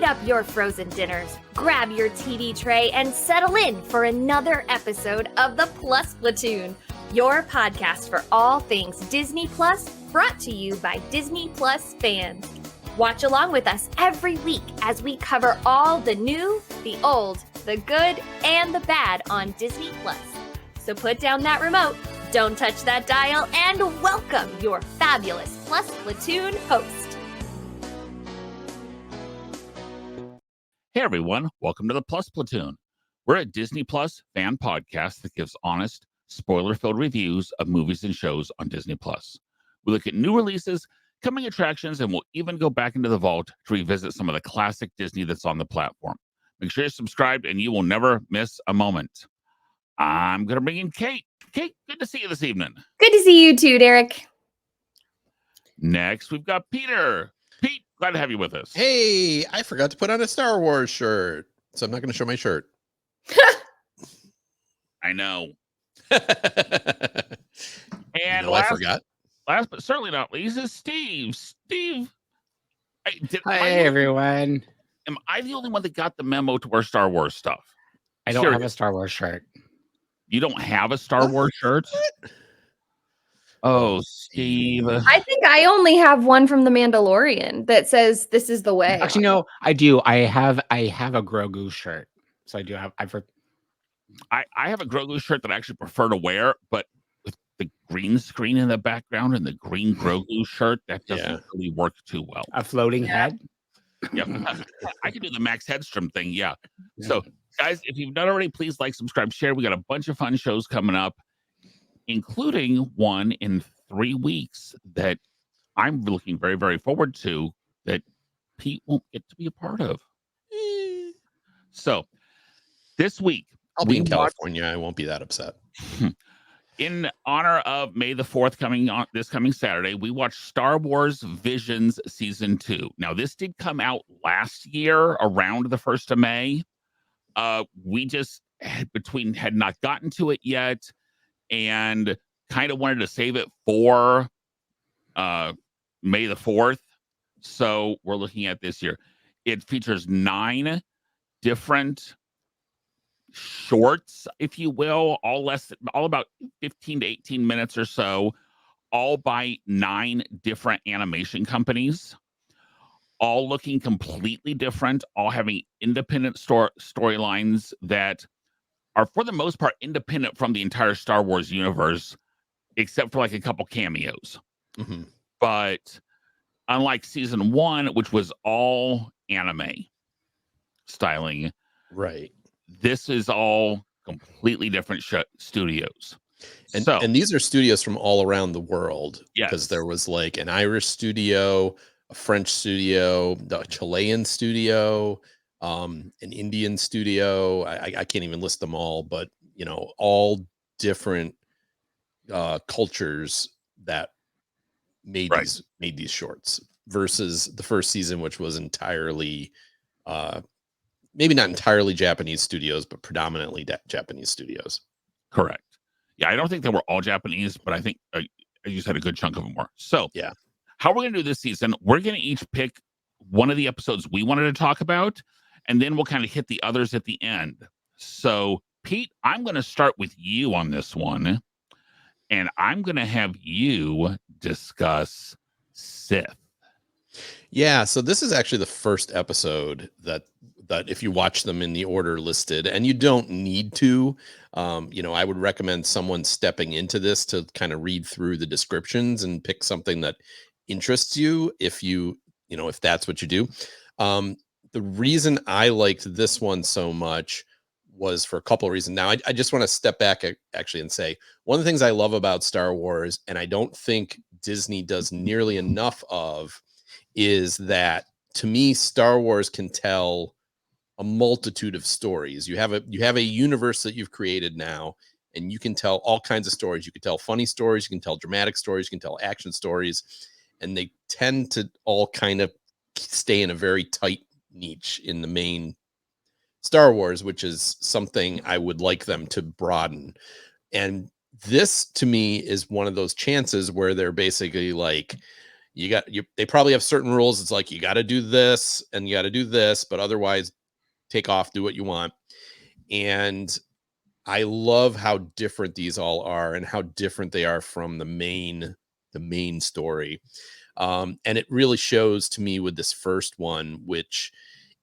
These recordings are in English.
up your frozen dinners, grab your TV tray, and settle in for another episode of the Plus Platoon, your podcast for all things Disney Plus, brought to you by Disney Plus fans. Watch along with us every week as we cover all the new, the old, the good, and the bad on Disney Plus. So put down that remote, don't touch that dial, and welcome your fabulous Plus Platoon host. Hey everyone, welcome to the Plus Platoon. We're a Disney Plus fan podcast that gives honest, spoiler-filled reviews of movies and shows on Disney Plus. We look at new releases, coming attractions, and we'll even go back into the vault to revisit some of the classic Disney that's on the platform. Make sure you're subscribed and you will never miss a moment. I'm going to bring in Kate. Kate, good to see you this evening. Good to see you too, Derek. Next, we've got Peter. Pete, glad to have you with us. Hey, I forgot to put on a Star Wars shirt, so I'm not going to show my shirt. I know. And I forgot. Last but certainly not least is Steve. Steve. Hi, everyone. Am I the only one that got the memo to wear Star Wars stuff? I don't have a Star Wars shirt. You don't have a Star Wars shirt? Oh, Steve. I think I only have one from The Mandalorian that says "This is the way." Actually, no, I do. I have a Grogu shirt, so I do have. I have a Grogu shirt that I actually prefer to wear, but with the green screen in the background and the green Grogu shirt, that doesn't really work too well. A floating head. Yeah, I can do the Max Headstrom thing. Yeah. So, guys, if you've not already, please like, subscribe, share. We got a bunch of fun shows coming up, including one in 3 weeks that I'm looking very, very forward to that Pete won't get to be a part of. So this week, I'll be in California. I won't be that upset. In honor of May the 4th coming on this coming Saturday, we watched Star Wars Visions Season 2. Now, this did come out last year around the 1st of May. We just had not gotten to it yet and kind of wanted to save it for May the 4th. So we're looking at this year. It features 9 different shorts, if you will, all about 15 to 18 minutes or so, all by 9 different animation companies, all looking completely different, all having independent storylines that are, for the most part, independent from the entire Star Wars universe, except for like a couple cameos. Mm-hmm. But unlike season 1, which was all anime styling, right? This is all completely different studios. And these are studios from all around the world. Yes. Because there was like an Irish studio, a French studio, a Chilean studio, an Indian studio. I can't even list them all, but all different cultures that made these shorts versus the first season, which was entirely maybe not entirely Japanese studios, but predominantly Japanese studios. Correct. Yeah, I don't think they were all Japanese, but I think you said a good chunk of them were. So yeah, how we're going to do this season, we're going to each pick one of the episodes we wanted to talk about, and then we'll kind of hit the others at the end. So, Pete, I'm going to start with you on this one, and I'm going to have you discuss Sith. Yeah, so this is actually the first episode that if you watch them in the order listed, and you don't need to, I would recommend someone stepping into this to kind of read through the descriptions and pick something that interests you if that's what you do. The reason I liked this one so much was for a couple of reasons. Now, I just want to step back actually and say one of the things I love about Star Wars, and I don't think Disney does nearly enough of, is that to me, Star Wars can tell a multitude of stories. You have a universe that you've created now, and you can tell all kinds of stories. You can tell funny stories, you can tell dramatic stories, you can tell action stories, and they tend to all kind of stay in a very tight niche in the main Star Wars, which is something I would like them to broaden. And this, to me, is one of those chances where they're basically like, they probably have certain rules. It's like, you got to do this and you got to do this, but otherwise take off, do what you want. And I love how different these all are and how different they are from the main story. And it really shows to me with this first one, which,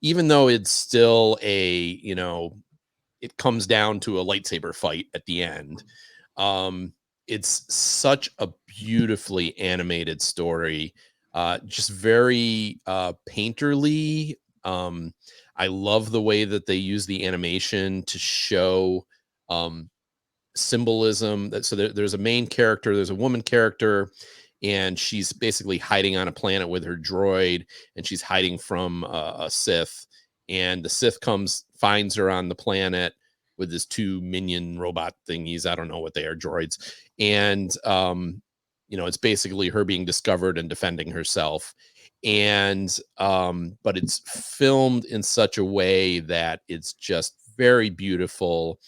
even though it's still it comes down to a lightsaber fight at the end. It's such a beautifully animated story, just very painterly. I love the way that they use the animation to show symbolism. There's a main character, there's a woman character, and she's basically hiding on a planet with her droid, and she's hiding from a Sith. And the Sith finds her on the planet with his two minion robot thingies. I don't know what they are, droids. And it's basically her being discovered and defending herself. And but it's filmed in such a way that it's just very beautiful.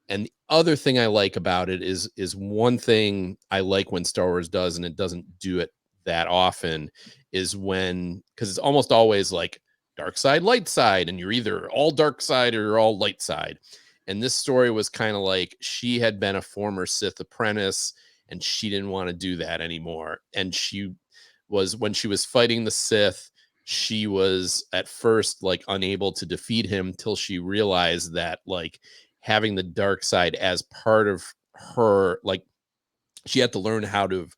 And the other thing I like about it is one thing I like when Star Wars does, and it doesn't do it that often, is because it's almost always like dark side, light side, and you're either all dark side or you're all light side. And this story was kind of like, she had been a former Sith apprentice and she didn't want to do that anymore. And when she was fighting the Sith, she was at first like unable to defeat him till she realized that like having the dark side as part of her, like, she had to learn how to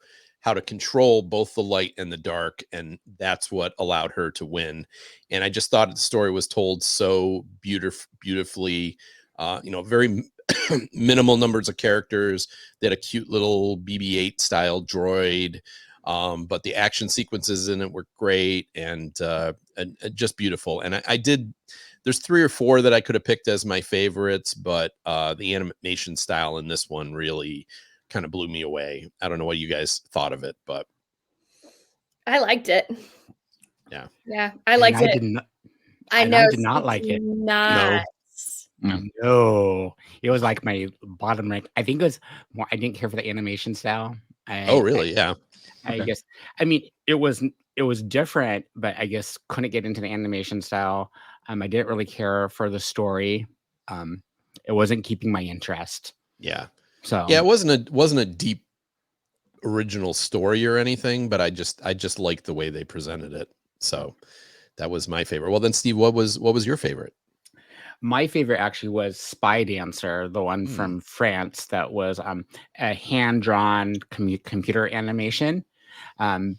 control both the light and the dark, and that's what allowed her to win. And I just thought the story was told so beautifully. Very minimal numbers of characters. They had a cute little BB-8 style droid, but the action sequences in it were great and just beautiful. And there's 3 or 4 that I could have picked as my favorites, but the animation style in this one really kind of blew me away. I don't know what you guys thought of it, but I liked it. Yeah. Yeah, I liked it. I know. I did not like it. Not. No, it was like my bottom rank. I think it was more. I didn't care for the animation style. Oh, really? Yeah. I guess. I mean, it was different, but I guess couldn't get into the animation style. I didn't really care for the story. It wasn't keeping my interest. Yeah. So yeah, it wasn't a deep original story or anything, but I just liked the way they presented it. So that was my favorite. Well, then, Steve, what was your favorite? My favorite actually was Spy Dancer, the one from France that was a hand-drawn computer animation.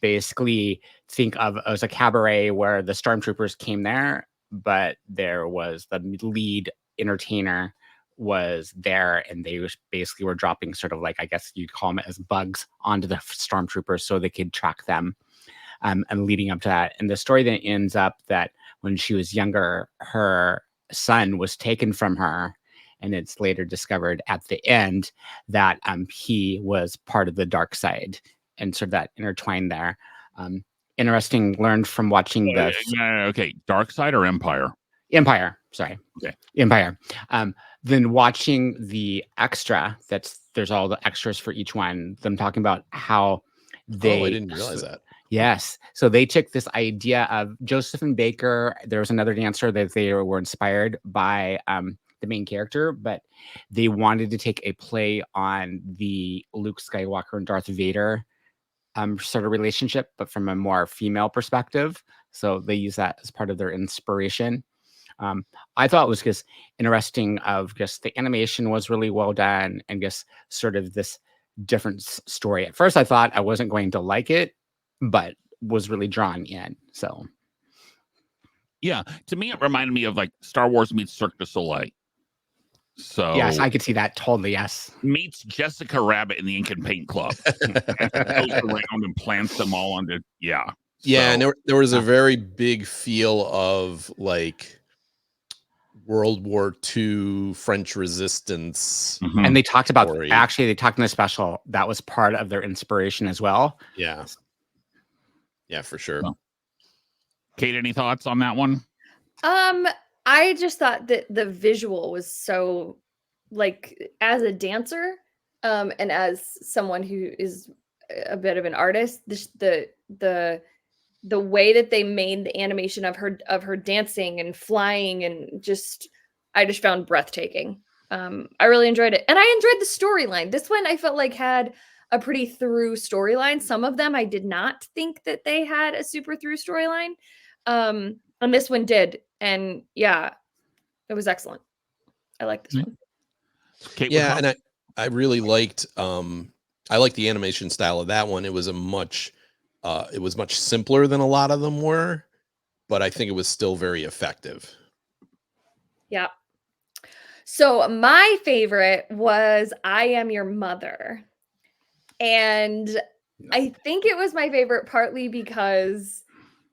Basically, think of it as a cabaret where the stormtroopers came there, but there was the lead entertainer was there, and they basically were dropping sort of like, I guess you'd call them as bugs onto the stormtroopers so they could track them. And leading up to that, and the story then ends up that when she was younger, her son was taken from her, and it's later discovered at the end that he was part of the dark side, and sort of that intertwined there. Interesting, learned from watching the okay, dark side or Empire? Empire, sorry. Okay. Empire. Then watching the extra, there's all the extras for each one, them talking about how they I didn't realize that. Yes. So they took this idea of Joseph and Baker. There was another dancer that they were inspired by the main character, but they wanted to take a play on the Luke Skywalker and Darth Vader sort of relationship, but from a more female perspective. So they use that as part of their inspiration. I thought it was just interesting of just the animation was really well done and just sort of this different story. At first, I thought I wasn't going to like it, but was really drawn in. So, yeah, to me, it reminded me of like Star Wars meets Cirque du Soleil. So yes, I could see that totally. Yes, meets Jessica Rabbit in the Ink and Paint Club. Goes around and plants them all onto Yeah, so, and there was a very big feel of like World War II French resistance. And they talked about story. Actually, they talked in the special that was part of their inspiration as well. Yeah, for sure. Well, Kate, any thoughts on that one? I just thought that the visual was so, like, as a dancer, and as someone who is a bit of an artist. The way that they made the animation of her dancing and flying and I just found breathtaking. I really enjoyed it, and I enjoyed the storyline. This one I felt like had a pretty through storyline. Some of them I did not think that they had a super through storyline, and this one did. And yeah, it was excellent. I like this one. Kate, Yeah, and I really liked I liked the animation style of that one. It was much simpler than a lot of them were, but I think it was still very effective. Yeah. So my favorite was I Am Your Mother. And I think it was my favorite partly because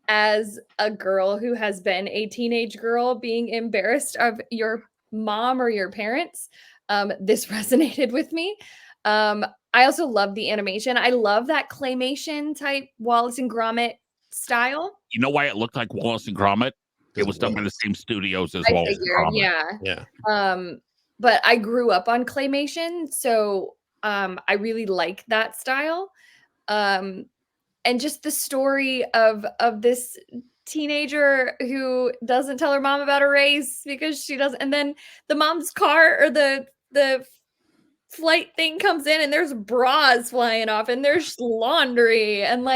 as a girl who has been a teenage girl being embarrassed of your mom or your parents, this resonated with me. I also love the animation. I love that claymation type Wallace and Gromit style. You know why it looked like Wallace and Gromit? It was done by the same studios as I Wallace figured, and Gromit. Yeah. But I grew up on claymation, so I really like that style. And just the story of this teenager who doesn't tell her mom about a race because she doesn't, and then the mom's car or the flight thing comes in and there's bras flying off and there's laundry and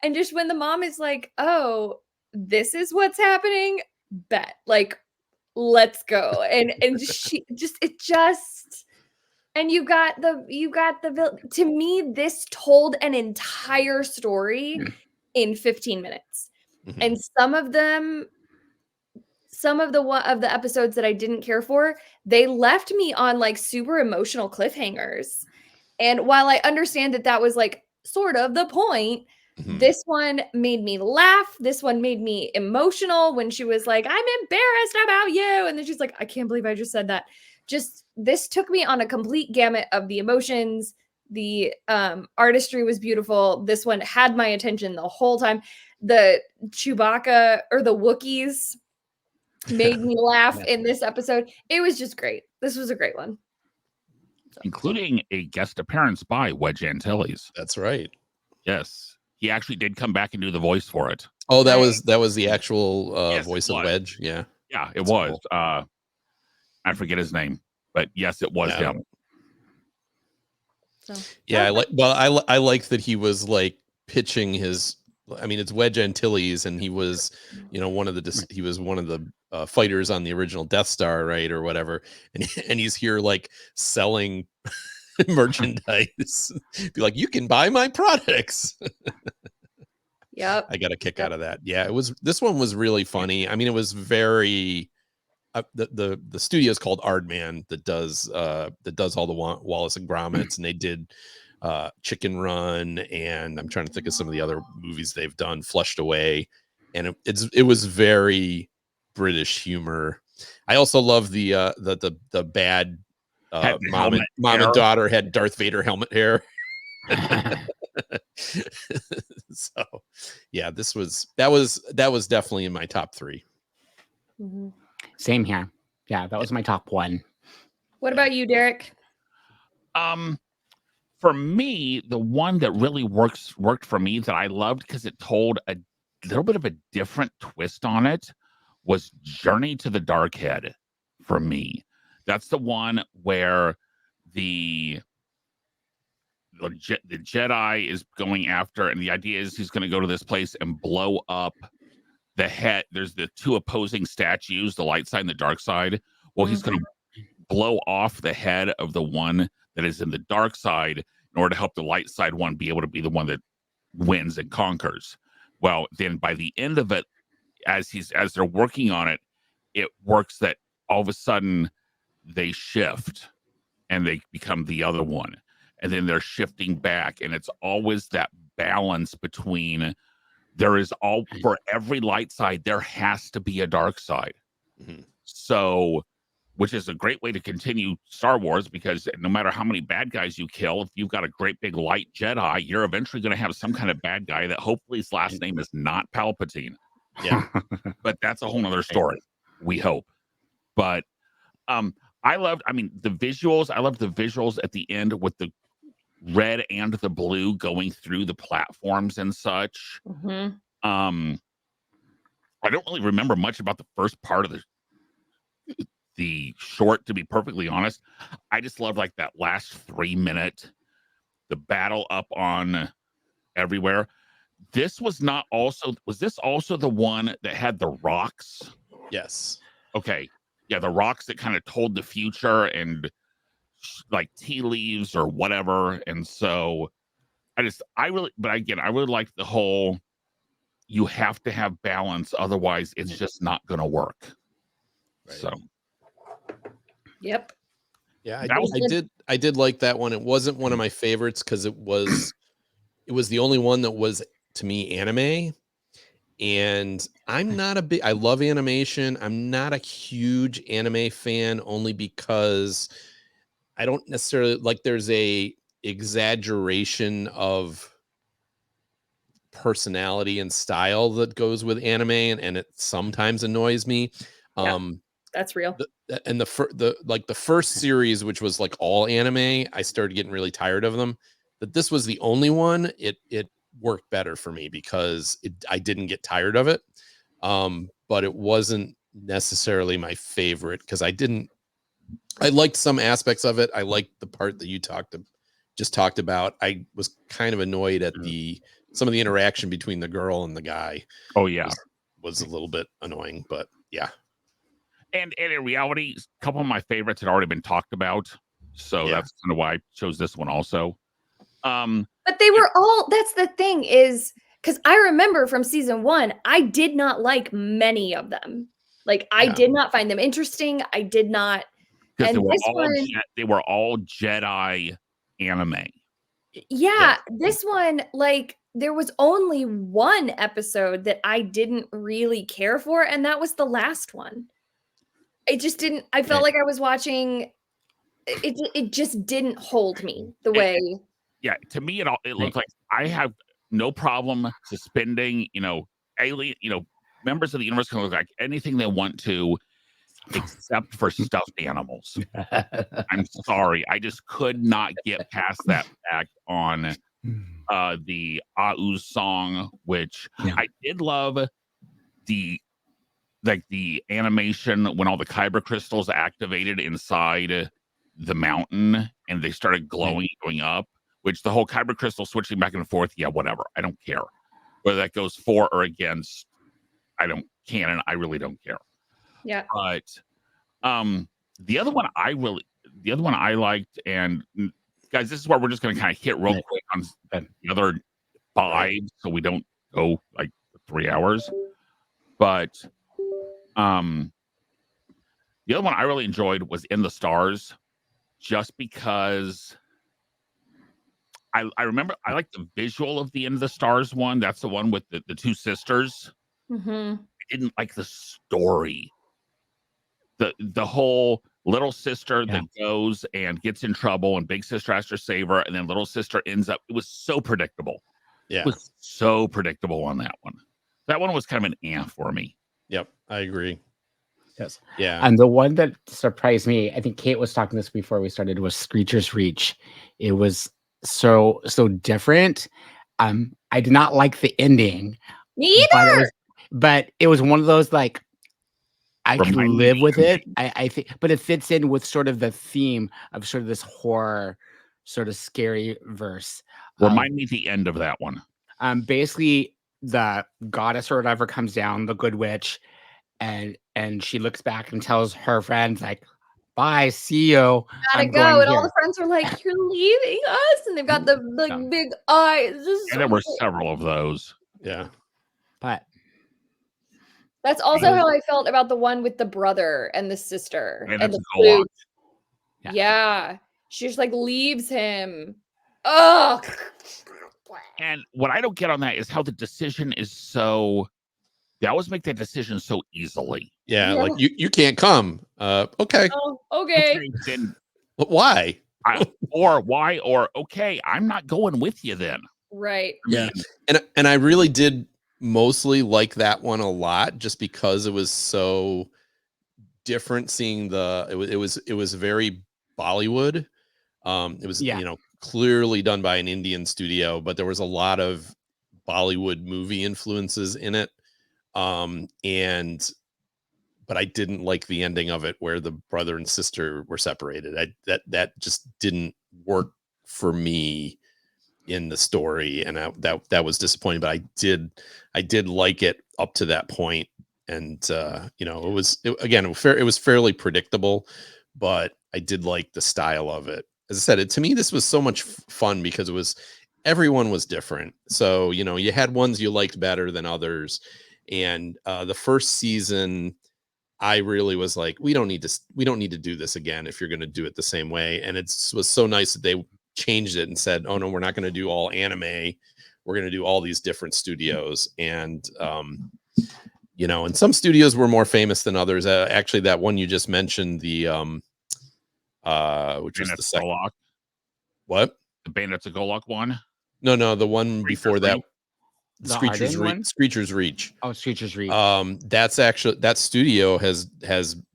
and just when the mom is like, oh, this is what's happening, bet, like, let's go. And she just and you got the to me, this told an entire story in 15 minutes. Mhm. And some of the episodes that I didn't care for, they left me on like super emotional cliffhangers. And while I understand that that was like sort of the point, Mhm. this one made me laugh. This one made me emotional when she was like, I'm embarrassed about you. And then she's like, I can't believe I just said that. Just this took me on a complete gamut of the emotions. The artistry was beautiful. This one had my attention the whole time. The Chewbacca or the Wookiees made me laugh in this episode. It was just great. This was a great one. Including a guest appearance by Wedge Antilles. That's right. Yes. He actually did come back and do the voice for it. Oh, that Right. was the actual Yes, voice it of was. Wedge. Yeah. Yeah, it That's was. cool. I forget his name, but yes, it was Yeah. him. So Yeah, I like that he was like pitching his. I mean, it's Wedge Antilles, and he was, one of the fighters on the original Death Star, right, or whatever, and he's here like selling merchandise. Be like, you can buy my products. Yep. I got a kick out of that. Yeah, this one was really funny. I mean, it was very. The studio is called Aardman that does all the Wallace and Gromits, and they did Chicken Run, and I'm trying to think of some of the other movies they've done, Flushed Away, and it was very British humor. I also love the bad mom and daughter had Darth Vader helmet hair. So yeah, that was definitely in my top 3. Mm-hmm. Same here. Yeah, that was my top 1. What about you, Derek? For me, the one that really worked for me that I loved because it told a little bit of a different twist on it was Journey to the Dark Head for me. That's the one where the Jedi is going after, and the idea is he's going to go to this place and blow up the head. There's the 2 opposing statues, the light side and the dark side. Well, he's going to blow off the head of the one that is in the dark side in order to help the light side one be able to be the one that wins and conquers. Well, then by the end of it, as they're working on it, it works that all of a sudden they shift and they become the other one. And then they're shifting back. And it's always that balance between for every light side, there has to be a dark side. Mm-hmm. So, which is a great way to continue Star Wars, because no matter how many bad guys you kill, if you've got a great big light Jedi, you're eventually going to have some kind of bad guy that hopefully his last name is not Palpatine. Yeah. But that's a whole nother story, we hope. But I loved the visuals. I loved the visuals at the end with red and the blue going through the platforms and such. Mhm. I don't really remember much about the first part of the short, to be perfectly honest. I just love like that last 3 minute, the battle up on everywhere. This was not also, was this also the one that had the rocks? Yes. Okay. Yeah, the rocks that kind of told the future and like tea leaves or whatever. And so I really like the whole, you have to have balance, otherwise it's just not going to work. Right. So, Yep. Yeah, That was- I did like that one. It wasn't one of my favorites because it was the only one that was, to me, anime. And I'm not I love animation. I'm not a huge anime fan, only because I don't necessarily like, there's a exaggeration of personality and style that goes with anime, and it sometimes annoys me. Yeah. That's real. And the first series, which was like all anime, I started getting really tired of them. That this was the only one, it worked better for me because I didn't get tired of it. But it wasn't necessarily my favorite because I liked some aspects of it. I liked the part that you just talked about. I was kind of annoyed at some of the interaction between the girl and the guy. Oh yeah. Was a little bit annoying, but yeah. And in reality, a couple of my favorites had already been talked about. So Yeah. that's kind of why I chose this one also. But they were all, that's the thing, is because I remember from season 1, I did not like many of them. Like, I Yeah. did not find them interesting. I did not. Because And they were all Jedi anime. yeah, this one, like, there was only one episode that I didn't really care for, and that was the last one. I just didn't, I felt like I was watching, it just didn't hold me the way. Yeah, to me, it looked like I have no problem suspending, alien, members of the universe can look like anything they want to, except for stuffed animals. I'm sorry, I just could not get past that fact on the Au's song, which I did love the animation when all the kyber crystals activated inside the mountain and they started glowing, going up, which the whole kyber crystal switching back and forth. Yeah, whatever. I don't care whether that goes for or against. I really don't care. Yeah. But the other one I liked, and guys, this is where we're just going to kind of hit real quick on the other 5, so we don't go like 3 hours. But the other one I really enjoyed was In the Stars, just because I remember I like the visual of the In the Stars one. That's the one with the 2 sisters. Mm-hmm. I didn't like the story. The whole little sister that goes and gets in trouble and big sister has to save her, and then little sister ends up, it was so predictable. Yeah. It was so predictable on that one. That one was kind of an for me. Yep, I agree. Yes. Yeah. And the one that surprised me, I think Kate was talking this before we started, was Screecher's Reach. It was so different. I did not like the ending. Me either. But it was one of those, like, I could Remind live me. with it. I think, but it fits in with sort of the theme of sort of this horror, sort of scary verse. Remind me the end of that one. Basically, the goddess or whatever comes down, the good witch, and she looks back and tells her friends, like, "Bye, see you. Gotta I'm go." going And all here." the friends are like, "You're leaving us," and they've got the like big eyes. This is And there were several of those. Yeah. But that's also how I felt about the one with the brother and the sister And and that's the a lot. flute. Yeah. She just like leaves him. Oh. And what I don't get on that is how the decision is so, they always make that decision so easily. Yeah, like you can't come. Okay. Oh, okay. Then Why? or okay, I'm not going with you then. Right. Yeah. And I really did mostly like that one a lot, just because it was so different seeing it was very Bollywood. It was, Yeah. you know, clearly done by an Indian studio, but there was a lot of Bollywood movie influences in it. But I didn't like the ending of it where the brother and sister were separated. That just didn't work for me in the story, and that was disappointing. But I did like it up to that point, and you know, it was fairly predictable, but I did like the style of it. As I said, to me, this was so much fun because everyone was different. So you know, you had ones you liked better than others, and the first season, I really was like, we don't need to do this again if you're going to do it the same way. And it was so nice that they changed it and said, oh no, we're not going to do all anime. We're going to do all these different studios. And, you know, and some studios were more famous than others. Actually, that one you just mentioned, the, which was the second. Golok. What? The Bandits of Golok one? No, the one before that. Screecher's Reach. Oh, Screecher's Reach. That's actually, that studio has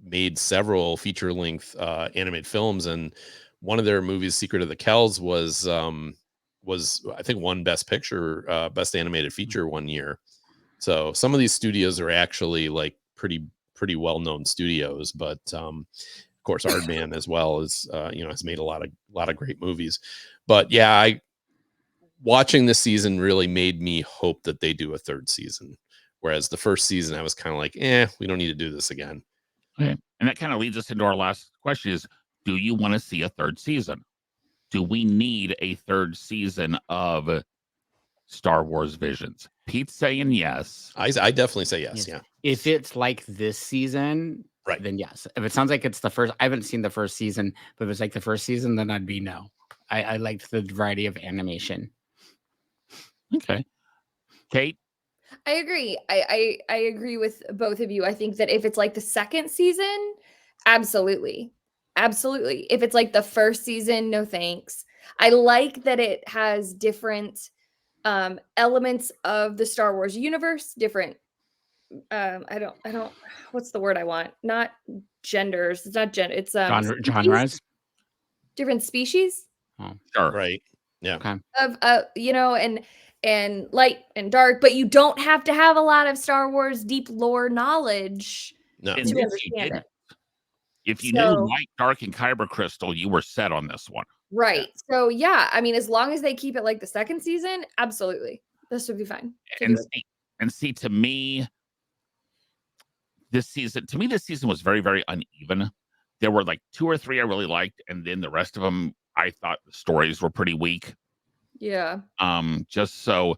made several feature length animated films, and one of their movies, Secret of the Kells, was I think won Best Picture, Best Animated Feature one year. So some of these studios are actually like pretty well known studios, but of course Aardman as well is you know, has made a lot of great movies. But yeah, watching this season really made me hope that they do a third season. Whereas the first season, I was kind of like, we don't need to do this again. Okay. And that kind of leads us into our last question is, do you want to see a third season? Do we need a third season of Star Wars Visions? Pete's saying yes. I definitely say yes. Yeah. If it's like this season, right, then yes. If it sounds like it's the first, I haven't seen the first season, but if it's like the first season, then I'd be no. I liked the variety of animation. Okay. Kate? I agree. I agree with both of you. I think that if it's like the second season, absolutely. Absolutely. If it's like the first season, no thanks. I like that it has different elements of the Star Wars universe, different I don't what's the word I want? Not genders. It's not gender. It's genres. Different species. Oh, sure. Right. Yeah. Okay. Of you know, and light and dark, but you don't have to have a lot of Star Wars deep lore knowledge to understand it. If you knew light, dark, and kyber crystal, you were set on this one. Right. Yeah. So yeah, I mean, as long as they keep it like the second season, absolutely. This would be fine. And see, to me, this season was very, very uneven. There were like 2 or 3 I really liked, and then the rest of them, I thought the stories were pretty weak. Yeah. Just so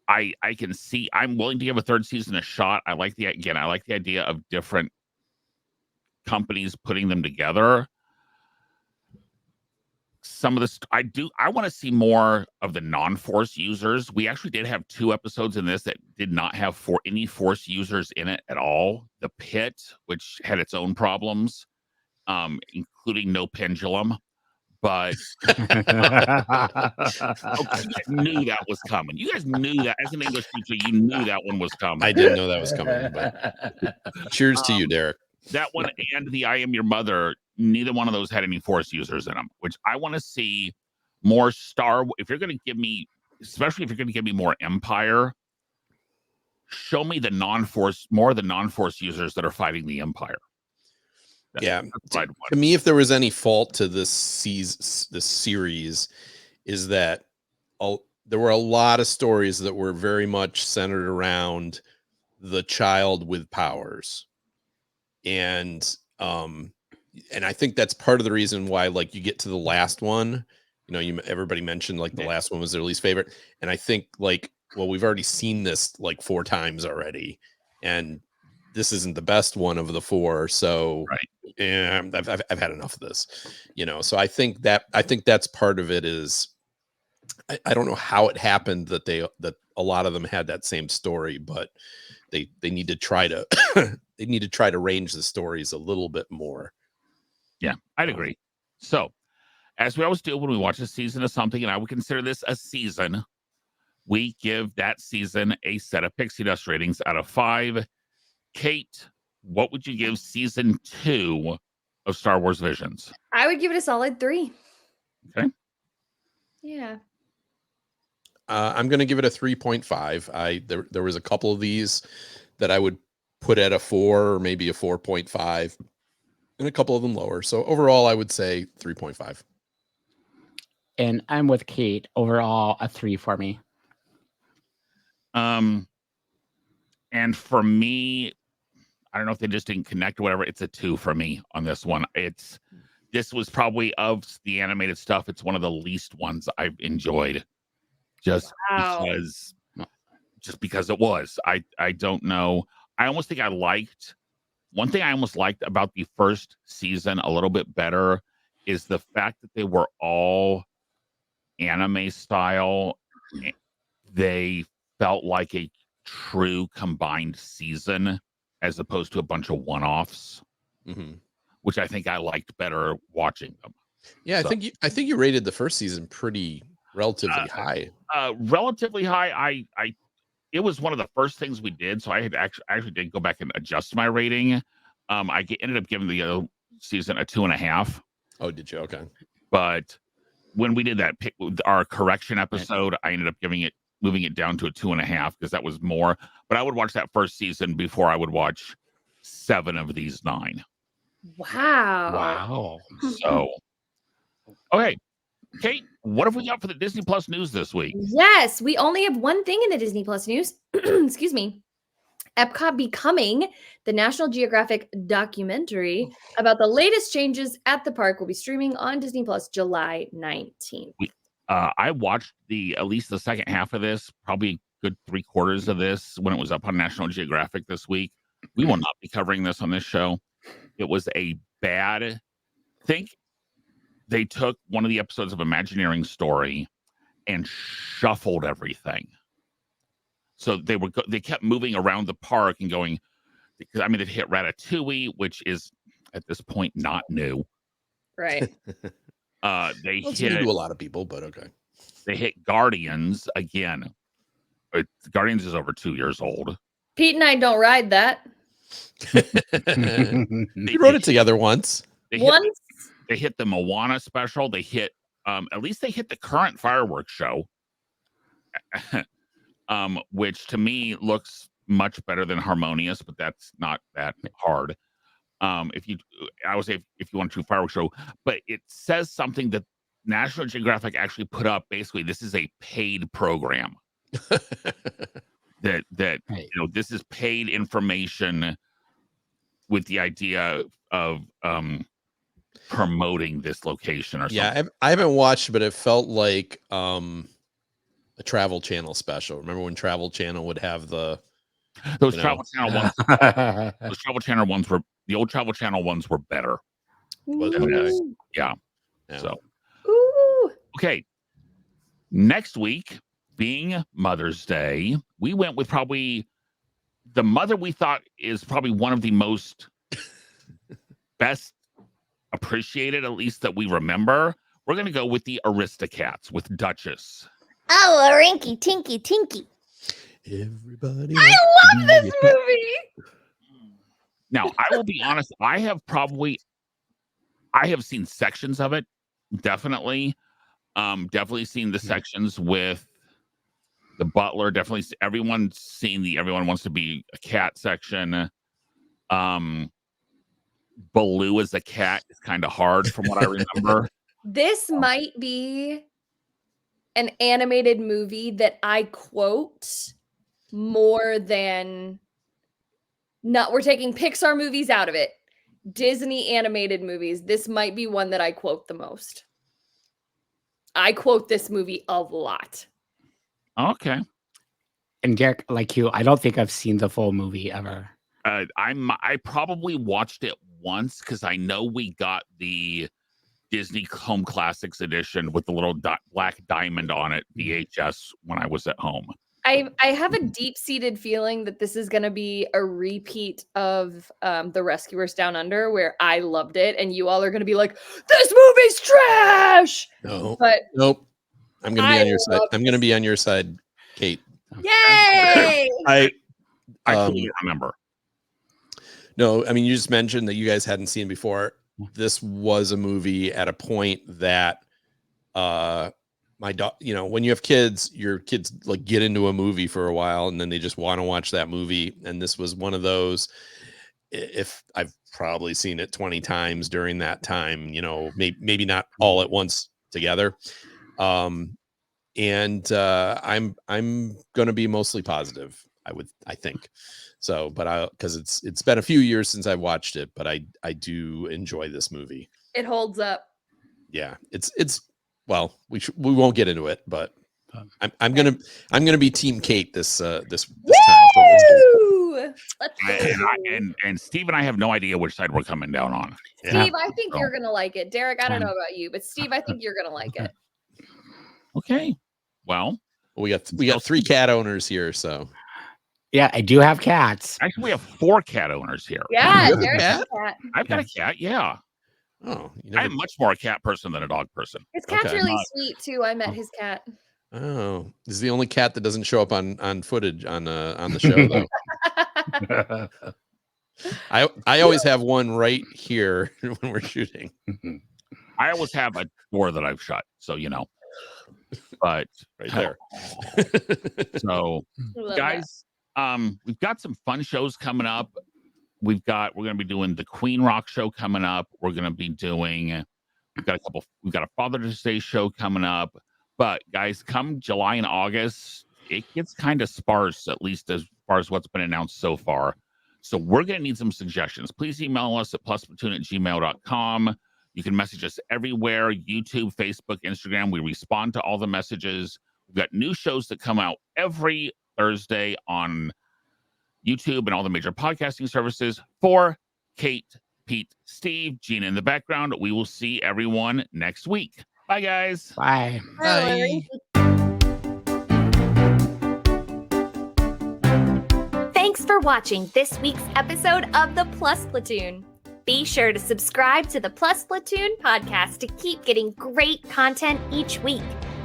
I can see, I'm willing to give a third season a shot. I like the idea of different companies putting them together. Some of this, I want to see more of the non-Force users. We actually did have 2 episodes in this that did not have any Force users in it at all. The Pit, which had its own problems, including no pendulum. But okay, you guys knew that was coming. You guys knew that as an English teacher, you knew that one was coming. I didn't know that was coming, but cheers to you, Derek. That one and the I Am Your Mother, neither one of those had any Force users in them, which I want to see more if you're going to give me, especially if you're going to give me more Empire, show me more of the non-Force users that are fighting the Empire. Yeah, to me, if there was any fault to this series, is that there were a lot of stories that were very much centered around the child with powers, and I think that's part of the reason why, like, you get to the last one, you know, everybody mentioned like the last one was their least favorite, and I think like, well, we've already seen this like 4 times already, and this isn't the best one of the 4, so right. Yeah, I've had enough of this, you know. So I think that's part of it. Is I don't know how it happened that a lot of them had that same story, but they need to try to they need to try to range the stories a little bit more. Yeah, I'd agree. So, as we always do when we watch a season of something, and I would consider this a season, we give that season a set of Pixie Dust ratings out of 5. Kate, what would you give season 2 of Star Wars Visions? I would give it a solid 3. Okay. Yeah. I'm going to give it a 3.5. There was a couple of these that I would put at a 4 or maybe a 4.5, and a couple of them lower. So overall, I would say 3.5. And I'm with Kate. Overall, a 3 for me. And for me, I don't know if they just didn't connect or whatever. It's a 2 for me on this one. This was probably of the animated stuff. It's one of the least ones I've enjoyed, just Wow. because it was. I don't know. I almost think one thing I almost liked about the first season a little bit better is the fact that they were all anime style. They felt like a true combined season as opposed to a bunch of one-offs, which I think I liked better watching them. Yeah, So, I think you rated the first season pretty relatively high. Relatively high. It was one of the first things we did, so I actually did go back and adjust my rating. Ended up giving the season a 2.5. Oh, did you? Okay. But when we did our correction episode, I ended up moving it down to a 2.5 because that was more. But I would watch that first season before I would watch 7 of these 9. Wow. So, okay, Kate, what have we got for the Disney Plus news this week? Yes, we only have one thing in the Disney Plus news. Excuse me. Epcot becoming the National Geographic documentary about the latest changes at the park will be streaming on Disney Plus July 19th. I watched at least the second half of this, probably a good 3/4 of this when it was up on National Geographic this week. We will not be covering this on this show. It was a bad think. They took one of the episodes of Imagineering Story and shuffled everything. So they kept moving around the park and going, because I mean, it hit Ratatouille, which is at this point not new. Right. It's new to a lot of people, but okay. They hit Guardians again. Guardians is over 2 years old. Pete and I don't ride that. We wrote it together once. They hit the Moana special. They hit at least they hit the current fireworks show. Which to me looks much better than Harmonious, but that's not that hard. If you want to do fireworks show, but it says something that National Geographic actually put up. Basically, this is a paid program. that Right. This is paid information with the idea of promoting this location or something. Yeah, I haven't watched, but it felt like a Travel Channel special. Remember when Travel Channel would have those Travel Channel ones? Those Travel Channel ones the old Travel Channel ones were better. Yeah. So, okay. Next week, being Mother's Day, we went with probably the mother we thought is probably one of the most best appreciated, at least that we remember. We're going to go with the Aristocats with Duchess. Oh, a rinky tinky tinky. Everybody. I love this movie. Now, I will be honest. I have seen sections of it. Definitely seen the sections with the butler. Definitely, everyone's seen the everyone wants to be a cat section. Baloo as a cat is kind of hard from what I remember. This might be an animated movie that I quote more than we're taking Pixar movies out of it. Disney animated movies. This might be one that I quote the most. I quote this movie a lot. Okay. And Derek, like you, I don't think I've seen the full movie ever. I probably watched it once because I know we got the Disney Home Classics edition with the little black diamond on it, VHS, when I was at home. I have a deep-seated feeling that this is going to be a repeat of The Rescuers Down Under, where I loved it, and you all are going to be like, "This movie's trash." No, but nope. I'm going to be on your side. I'm going to be on your side, Kate. Yay! I totally remember. No, I mean, you just mentioned that you guys hadn't seen before. This was a movie at a point that My dog, when you have kids, your kids like get into a movie for a while and then they just want to watch that movie. And this was one of those. If I've probably seen it 20 times during that time, maybe not all at once together. I'm going to be mostly positive. I think so, but because it's been a few years since I've watched it, but I do enjoy this movie. It holds up. Yeah, it's well, we won't get into it, but I'm gonna be Team Kate this time. Woo! Let's go. And Steve and I have no idea which side we're coming down on. Steve, I think you're gonna like it. Derek, I don't know about you, but Steve, I think you're gonna like it. Okay. Well, we got 3 cat owners here, so Yeah, I do have cats. actually we have 4 cat owners here. Yeah, You have a Derek's cat? a cat. I've got a cat. Yeah, oh, I'm much more a cat person than a dog person. His cat's Okay. really sweet too. I met his cat. oh, this is the only cat that doesn't show up on footage on the show though. I always have one right here when we're shooting. I always have a door that I've shut, so But Right there. so Love guys, we've got some fun shows coming up. We're going to be doing the Queen Rock show coming up. We're going to be doing, we've got a Father's Day show coming up. But guys, come July and August, it gets kind of sparse, at least as far as what's been announced so far. So we're going to need some suggestions. Please email us at plusplatoon@gmail.com. You can message us everywhere, YouTube, Facebook, Instagram. We respond to all the messages. We've got new shows that come out every Thursday on YouTube and all the major podcasting services. For Kate, Pete, Steve, Gina in the background, we will see everyone next week. Bye, guys. Bye. Bye. Thanks for watching this week's episode of the Plus Platoon. Be sure to subscribe to the Plus Platoon podcast to keep getting great content each week.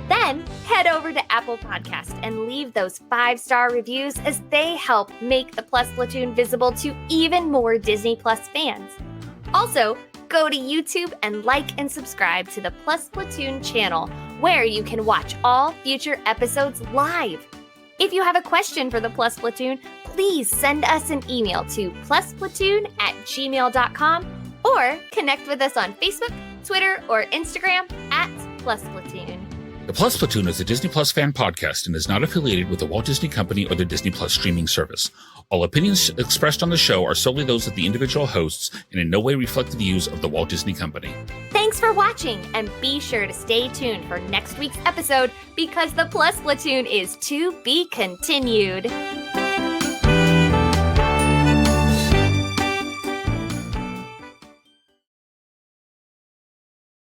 Then head over to Apple Podcast and leave those 5-star reviews as they help make the Plus Platoon visible to even more Disney Plus fans. Also, go to YouTube and like and subscribe to the Plus Platoon channel, where you can watch all future episodes live. If you have a question for the Plus Platoon, please send us an email to plusplatoon@gmail.com or connect with us on Facebook, Twitter, or Instagram @plusplatoon. The Plus Platoon is a Disney Plus fan podcast and is not affiliated with the Walt Disney Company or the Disney Plus streaming service. All opinions expressed on the show are solely those of the individual hosts and in no way reflect the views of the Walt Disney Company. Thanks for watching, and be sure to stay tuned for next week's episode because the Plus Platoon is to be continued.